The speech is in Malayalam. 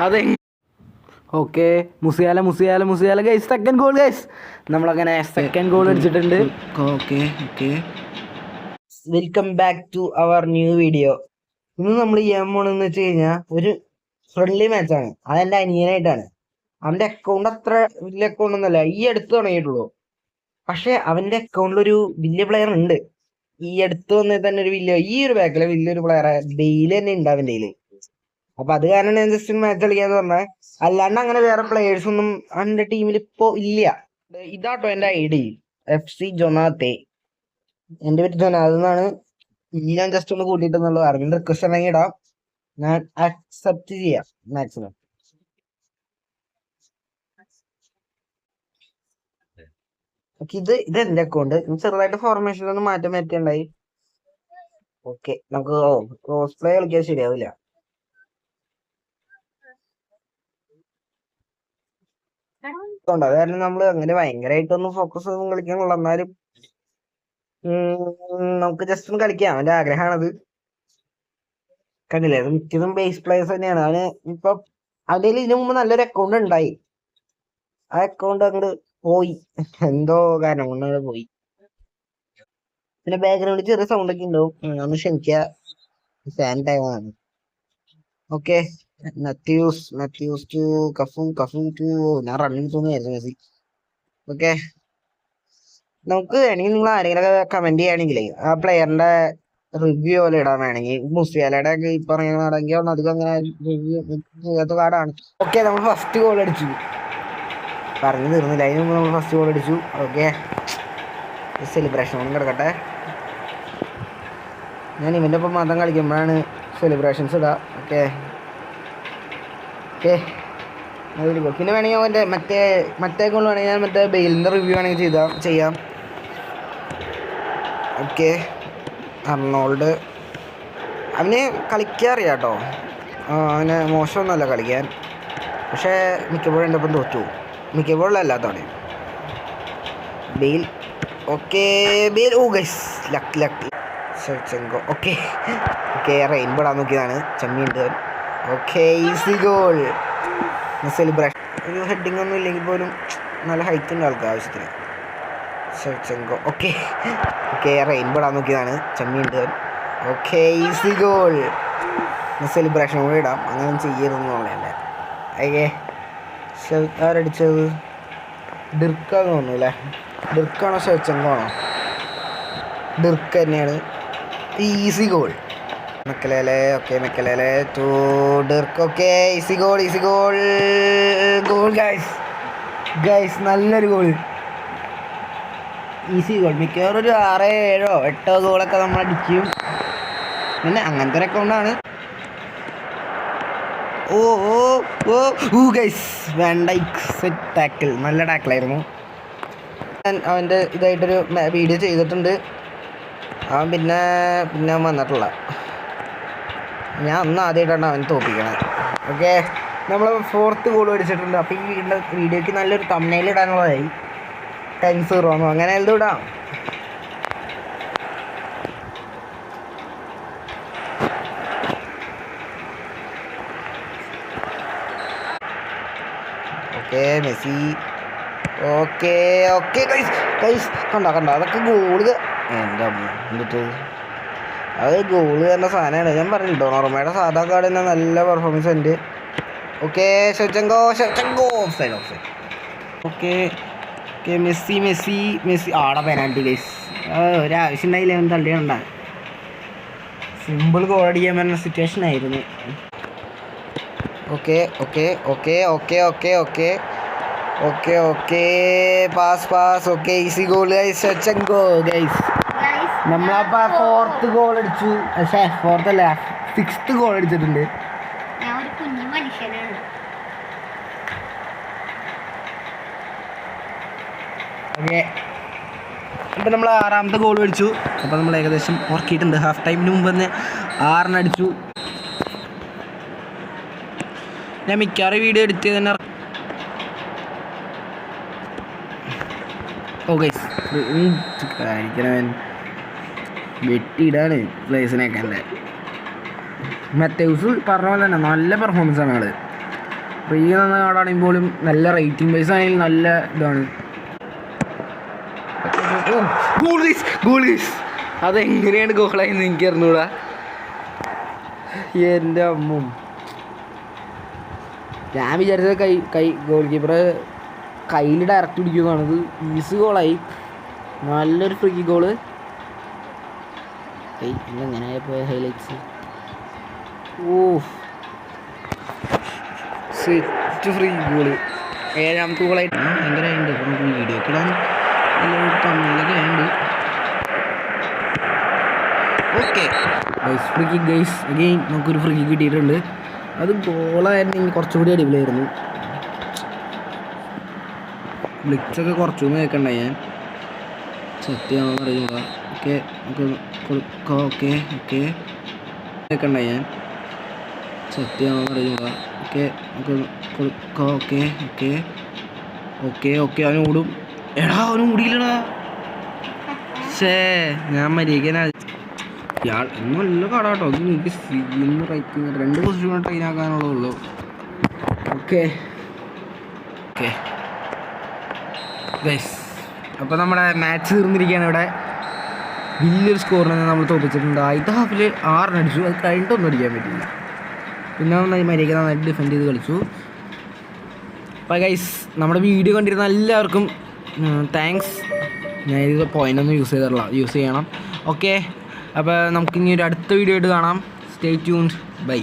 അതെ. Okay, Musiala guys, second goal guys. നമ്മളങ്ങനെ സെക്കൻഡ് ഗോൾ അടിച്ചിട്ടുണ്ട്. Okay okay, welcome back to our new video. ഇന്ന് നമ്മൾ ചെയ്യാൻ പോണെന്ന് വെച്ച് കഴിഞ്ഞാൽ ഒരു ഫ്രണ്ട്ലി മാച്ചാണ്. അതെന്റെ അനിയനായിട്ടാണ്. അവന്റെ അക്കൗണ്ട് അത്ര വലിയ അക്കൗണ്ട് ഒന്നല്ല, ഈ അടുത്ത് തുടങ്ങിയിട്ടുള്ളൂ. പക്ഷെ അവന്റെ അക്കൗണ്ടിൽ ഒരു വലിയ പ്ലെയർ ഉണ്ട്. ഈ അടുത്ത് വന്നിട്ട് തന്നെ ഈ ഒരു ബാക്കിലെ വലിയൊരു പ്ലെയർ ഡെയിലി തന്നെ ഉണ്ട് അവന്റെ കയ്യില്. അപ്പൊ അത് കാരണം ഞാൻ ജസ്റ്റ് മാച്ച് കളിക്കാന്ന് പറഞ്ഞാൽ, അല്ലാണ്ട് അങ്ങനെ വേറെ പ്ലെയേഴ്സ് ഒന്നും അവന്റെ ടീമിൽ ഇപ്പോ ഇല്ല. ഇതാട്ടോ എന്റെ ഐഡി, FC ജൊനാത്തെ. എന്റെ പേര് ജൊനാഥ് എന്നാണ്. ഞാൻ ജസ്റ്റ് ഒന്ന് കൂട്ടിയിട്ടെന്നുള്ളൂ. അറിവിന്റെ റിക്വസ്റ്റ് ഉണ്ടെങ്കിൽ ഇടാം, ഞാൻ അക്സെപ്റ്റ് ചെയ്യാം മാക്സിമം. ഇത് എന്റെ അക്കൗണ്ട്. ചെറുതായിട്ട് ഫോർമേഷനിലൊന്നും മാറ്റം വരുത്തിയുണ്ടായി. ഓക്കെ, നമുക്ക് ക്രോസ് പ്ലേ കളിക്കാൻ ശരിയാവില്ല. അത് കാരണം നമ്മൾ അങ്ങനെ ഭയങ്കരമായിട്ടൊന്നും ഫോക്കസ് ഒന്നും കളിക്കാൻ കൊള്ളാം. എന്നാലും നമുക്ക് ജസ്റ്റ് ഒന്ന് കളിക്കാം. അവന്റെ ആഗ്രഹമാണത്. കണ്ടില്ലേ, അത് മിക്കതും ബേസ് പ്ലേയേഴ്സ് തന്നെയാണ്. അവന് ഇപ്പൊ അവന്റെ ഇതിനു മുമ്പ് നല്ലൊരു അക്കൗണ്ട് ഉണ്ടായി. ആ അക്കൗണ്ട് അങ്ങോട്ട് പോയി, എന്തോ കാരണം കൊണ്ട് പോയി. പിന്നെ ബാക്ക്ഗ്രൗണ്ടിൽ ചെറിയ സൗണ്ട് ഒക്കെ ഉണ്ടാവും, ഒന്ന് ക്ഷമിക്കുക. ഫാൻ ടൈമാണ്. Okay, Matthaus to Cafu to. ഞാൻ റണ്ണിങ് തോന്നിയായിരുന്നു മെസ്സി. ഓക്കെ, നമുക്ക് വേണമെങ്കിൽ നിങ്ങൾ ആരെങ്കിലും കമന്റ് ചെയ്യുകയാണെങ്കിലേ ആ പ്ലെയറിന്റെ റിവ്യൂ പോലെ ഇടാൻ വേണമെങ്കിൽ, മുസിയാലയുടെ ഒക്കെ ഈ പറയുകയാണെങ്കിൽ അധികം അങ്ങനെ റിവ്യൂ ചെയ്യാത്ത കാർഡാണ്. ഓക്കെ, നമ്മൾ ഫസ്റ്റ് ഗോൾ അടിച്ചു. പറഞ്ഞു തീർന്നില്ല, അതിന് മുമ്പ് നമ്മൾ ഫസ്റ്റ് ഗോൾ അടിച്ചു. ഓക്കെ, സെലിബ്രേഷൻ ഒന്നും കിടക്കട്ടെ. ഞാൻ ഇവൻ്റെ ഒപ്പം മാത്രം കളിക്കുമ്പോഴാണ് സെലിബ്രേഷൻസ് ഇടാം. ഓക്കെ ഓക്കെ, പിന്നെ വേണമെങ്കിൽ അവൻ്റെ മറ്റേ ഗോൾ വേണമെങ്കിൽ ഞാൻ മറ്റേ ബെയിലിൻ്റെ റിവ്യൂ വേണമെങ്കിൽ ചെയ്യാം. ഓക്കെ, അർണോൾഡ് അവന് കളിക്കാൻ അറിയാം കേട്ടോ. അവന് മോശമൊന്നുമല്ല കളിക്കാൻ. പക്ഷേ മിക്കപ്പോഴും എൻ്റെ ഒപ്പം തോറ്റു. മിക്കപ്പോഴും അല്ലാത്തവണ ബെയിൽ. ഓക്കെ, ബെയിൽ. Oh guys, luck Shevchenko. Okay rainbow ഇടാൻ നോക്കിയതാണ്, ചമ്മിയുണ്ട്. Okay, easy goal. സെലിബ്രേഷൻ ഒരു ഹെഡിങ് ഒന്നും ഇല്ലെങ്കിൽ പോലും നല്ല ഹൈറ്റ് ഉണ്ട് ആൾക്ക് ആവശ്യത്തിന്. ഷെവ്ചെങ്കോ. ഓക്കെ റെയിൻബോ ഇടാൻ നോക്കിയതാണ്, ചമ്മിയുണ്ട്. Okay, easy goal. സെലിബ്രേഷൻ കൂടെ ഇടാം, അങ്ങനെ ചെയ്യരുതെന്നുള്ളതല്ലേ. ഓക്കെ, ആരടിച്ചത്? ഡിർക്കാന്ന് തോന്നുന്നു അല്ലേ? ഡിർക്കാണോ ഷെവ്ചെങ്കോ ആണോ? ഡിർക്ക് തന്നെയാണ്. Easy goal. Makelele to Dirk. Okay, easy goal guys, നല്ലൊരു ഗോൾ. Easy goal. മിക്കവാറും ഒരു 6, 7, 8 ഗോളൊക്കെ നമ്മൾ അടിക്കും. പിന്നെ അങ്ങനത്തെ ഒരു അക്കൗണ്ടാണ്. ഓ ഗൈസ്, വാൻഡൈക്ക് സെറ്റ് ടാക്കിൾ. നല്ല ടാക്കിളായിരുന്നു. ഞാൻ അവൻ്റെ ഇതായിട്ടൊരു വീഡിയോ ചെയ്തിട്ടുണ്ട്. അവൻ പിന്നെ വന്നിട്ടുള്ള, ഞാൻ അന്ന് ആദ്യമായിട്ടാണ് അവൻ തോപ്പിക്കണത്. ഓക്കെ, നമ്മൾ 4th ഗോൾ അടിച്ചിട്ടുണ്ട്. അപ്പോൾ ഈ വീഡിയോയ്ക്ക് നല്ലൊരു തംബ്നെയിൽ ഇടാനുള്ളതായി. 10-0 അങ്ങനെ എല്ലാം ഇടാം. Okay, Messi. ഓക്കെ ഗൈസ്, കണ്ടോ അതൊക്കെ ഗോള്. എൻ്റെ എന്നിട്ട് അത് ഗോള് തന്നെ സാധനമാണ്. ഞാൻ പറഞ്ഞില്ല, ഡൊണോർമയുടെ സാധാ കാർഡ് തന്നെ നല്ല പെർഫോമൻസ് ഉണ്ട്. Okay, Shevchenko. Offside. Okay, Messi ആടെ പെനാൽറ്റി ഗൈസ്. ഒരാവശ്യം ഉണ്ടായില്ല, അവൻ തള്ളിയുണ്ടാ. സിമ്പിൾ ഗോൾ അടിക്കാൻ പറ്റുന്ന സിറ്റുവേഷൻ ആയിരുന്നു. Okay pass. Okay, easy goal guys. Shevchenko guys. നമ്മളപ്പോ 4th ഗോൾ അടിച്ചു. പക്ഷേ 4th അല്ല, 6th ഗോൾ അടിച്ചിട്ടുണ്ട്. ഓക്കെ, ഇപ്പം നമ്മൾ 6ാമത്തെ ഗോൾ അടിച്ചു. അപ്പോൾ നമ്മൾ ഏകദേശം ഉറക്കിയിട്ടുണ്ട്. ഹാഫ് ടൈമിന് മുമ്പ് തന്നെ 6 അടിച്ചു. ഞാൻ മിക്കവാറും വീഡിയോ എഡിറ്റ് ചെയ്ത് തന്നെ. വെട്ടിയിടാണ് പ്ലേസിനെയൊക്കെ. എൻ്റെ മെത്തേവ്സ് പറഞ്ഞ പോലെ തന്നെ നല്ല പെർഫോമൻസ് ആണ് ആള്. ഫ്രീ എന്ന കാർഡാണെങ്കിൽ പോലും നല്ല റേറ്റിംഗ് ബേസ് ആണെങ്കിൽ നല്ല ഇതാണ്. ഗോളീസ് അതെങ്ങനെയാണ് ഗോളായെന്ന് എനിക്ക് അറിഞ്ഞൂടാ. എൻ്റെ അമ്മും ഞാൻ വിചാരിച്ചത് ഗോൾ കീപ്പറെ കയ്യിൽ ഡയറക്റ്റ് പിടിക്കുന്നതാണത്. ഈസ് ഗോളായി. നല്ലൊരു ഫ്രീ ഗോള്. ഇതെങ്ങനെ പോയ ഹൈലൈറ്റ്സ്. Set free goal. 7ാമത്തെ ഗോളായിട്ട് ഭയങ്കര ഉണ്ട്. നമുക്ക് വീഡിയോ ഒക്കെ ഇടാൻ തമ്മിലൊക്കെ ഉണ്ട്. Okay free kick guys. Again നമുക്കൊരു ഫ്രീ കിക്ക് കിട്ടിയിട്ടുണ്ട്. അത് ഗോളായിരുന്നെങ്കിൽ കുറച്ചുകൂടി അടിപൊളിയായിരുന്നു. ബ്ലിക്സൊക്കെ കുറച്ചൊന്നും കേൾക്കണ്ട ഞാൻ. സത്യമാണെന്ന് അറിയില്ല. ഓക്കെ നമുക്ക് കൊടുക്കാം. ഓക്കെ കേൾക്കണ്ട ഞാൻ. സത്യമാണെന്ന് അറിയില്ല. ഓക്കെ നമുക്ക് കൊടുക്കാം. ഓക്കെ അവന് ഓടും. എടാ അവന് ഓടിയില്ലടാ. ഞാൻ മരിക്കാനാ. ഇയാൾ ഇന്നും നല്ല കടാട്ടോ. അത് എനിക്ക് ഇന്ന് റൈറ്റ് 2 പൊസിഷൻ ട്രെയിൻ ആക്കാനുള്ളൂ. ഓക്കെ ഗൈസ്, അപ്പോൾ നമ്മുടെ മാച്ച് തീർന്നിരിക്കുകയാണ്. ഇവിടെ വലിയൊരു സ്കോറിനെ നമ്മൾ തോപ്പിച്ചിട്ടുണ്ട്. ആദ്യത്തെ ഹാഫിൽ 6 അടിച്ചു. അത് കഴിഞ്ഞിട്ടൊന്നും അടിക്കാൻ പറ്റില്ല. പിന്നെ മര്യാദയ്ക്ക് നന്നായിട്ട് ഡിഫെൻഡ് ചെയ്ത് കളിച്ചു. അപ്പോൾ ഗൈസ്, നമ്മുടെ വീഡിയോ കണ്ടിരുന്ന എല്ലാവർക്കും താങ്ക്സ്. ഞാൻ ഇത് പോയിൻ്റൊന്നും യൂസ് ചെയ്യണം. ഓക്കെ, അപ്പോൾ നമുക്കിനി ഒരു അടുത്ത വീഡിയോ ആയിട്ട് കാണാം. Stay tuned. ബൈ.